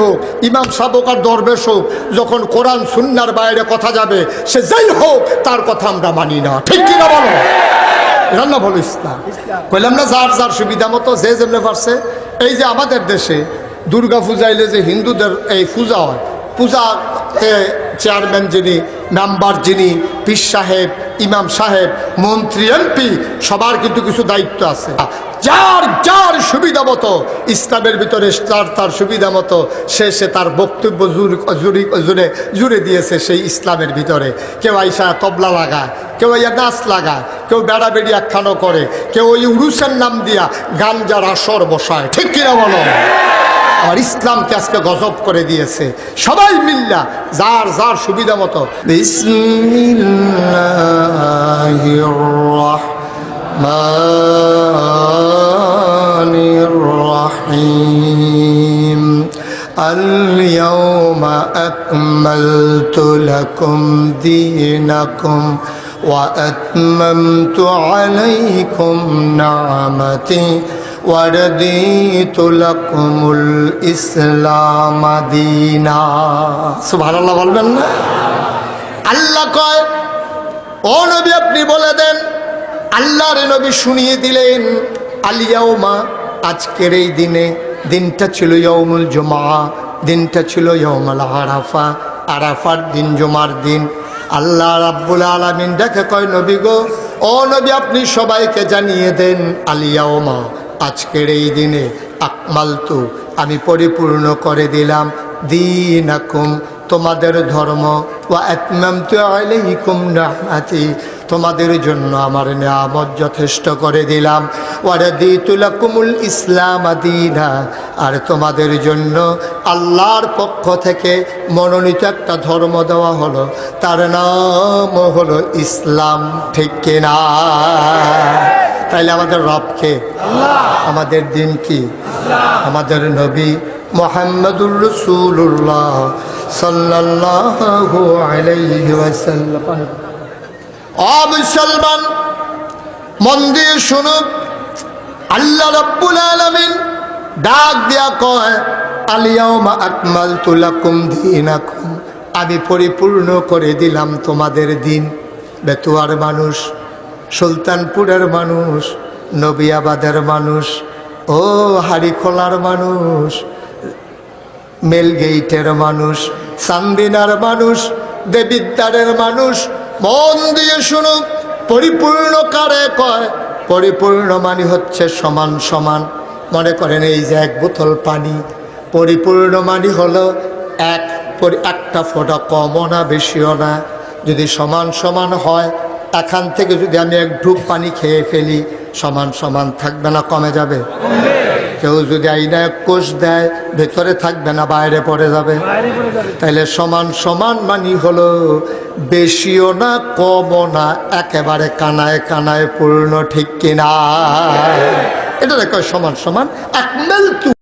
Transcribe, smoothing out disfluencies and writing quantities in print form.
হোক, ইমাম সাহেব হোক আর দরবেশ হোক, যখন কোরআন সুন্নাহর বাইরে কথা যাবে সে যাই হোক তার কথা আমরা মানি না। ঠিক কিনা বলো? রান্না বলো ইসলাম। কইলাম না যার যার সুবিধা মতো যে যেমনে পারছে। এই যে আমাদের দেশে দুর্গা পূজা এলে যে হিন্দুদের এই পূজা হয়, পূজা চেয়ারম্যান যিনি, মেম্বার যিনি, পীর সাহেব, ইমাম সাহেব, মন্ত্রী, এমপি, সবার কিন্তু কিছু দায়িত্ব আছে। যার যার সুবিধা মতো ইসলামের ভিতরে তার সুবিধা মতো সে তার বক্তব্য জুড়ে দিয়েছে সেই ইসলামের ভিতরে। কেউ আইসা তবলা লাগায়, কেউ আইয়া নাচ লাগায়, কেউ বেড়া বেড়ি একখানো করে, কেউ ওই উরুসের নাম দিয়া গাঞ্জার আসর বসায়। ঠিক কিনা বলো? আর ইসলামকে আজকে গজব করে দিয়েছে। সবাই মিল্লা যার যার সুবিধা মতো। বিসমিল্লাহির রাহমানির রাহিম। আল-ইয়াওমা আকমালতু লাকুম দীনাকুম ওয়া আতমামতু আলাইকুম নি'মাতি ওয়ারদিতু লাকুমুল ইসলাম দীনা। সুবহানাল্লাহ বলবেন না? আল্লাহ কয়, ও নবী আপনি বলে দেন। আল্লাহর নবী শুনিয়ে দিলেন, আল ইয়াউমা, আজকের এই দিনে, দিনটা ছিল ইয়াউমুল জুমআ, দিনটা ছিল ইয়াউমুল আরাফা, আরাফার দিন, জুমার দিন। আল্লাহ রাব্বুল আলামিন দেখে কয়, নবী গো, ও নবী আপনি সবাইকে জানিয়ে দেন, আল ইয়াউমা, আজকের এই দিনে, আকমালতু, আমি পরিপূর্ণ করে দিলাম, দীনাকুম, তোমাদের ধর্ম, ওয়া আতমামতু আলাইকুম নি'মাতি, তোমাদের জন্য আমার নিয়ামত যথেষ্ট করে দিলাম, ওয়া রাদিতু লাকুমুল ইসলাম দীনা, আর তোমাদের জন্য আল্লাহর পক্ষ থেকে মনোনীত একটা ধর্ম দেওয়া হলো, তার নাম হলো ইসলাম। ঠিক কিনা? তাইলে আমাদের রবকে, আমাদের দিন কি? আমাদের নবী মুহাম্মদুর রাসূলুল্লাহ সাল্লাল্লাহু আলাইহি ওয়াসাল্লাম। ও মুসলমান, মন দিয়ে শুনো, আল্লাহ রাব্বুল আলামিন ডাক দিয়া কয়, আল ইয়াউমা আকমালতু লাকুম দীনাকুম, আমি পরিপূর্ণ করে দিলাম তোমাদের দিন। বেতুয়ার মানুষ, সুলতানপুরের মানুষ, নবিয়াবাদের মানুষ, ও হাড়িখোলার মানুষ, মেলগেইটের মানুষ, চান্দিনার মানুষ, দেবিদ্বারের মানুষ, মন দিয়ে শুনো, পরিপূর্ণ কারে কয়? পরিপূর্ণ মানে হচ্ছে সমান সমান। মনে করেন এই যে এক বোতল পানি, পরিপূর্ণ মানে হলো একটা ফোঁটা কমও না বেশিও না। যদি সমান সমান হয়, এখান থেকে যদি আমি এক ঢুক পানি খেয়ে ফেলি, সমান সমান থাকবে না কমে যাবে? কেউ যদি আইনা এক কোষ দেয়, ভেতরে থাকবে না বাইরে পড়ে যাবে? তাইলে সমান সমান মানি হলো বেশিও না কমও না, একেবারে কানায় কানায় পূর্ণ। ঠিক কিনা? এটা কয় সমান সমান। আকমালতু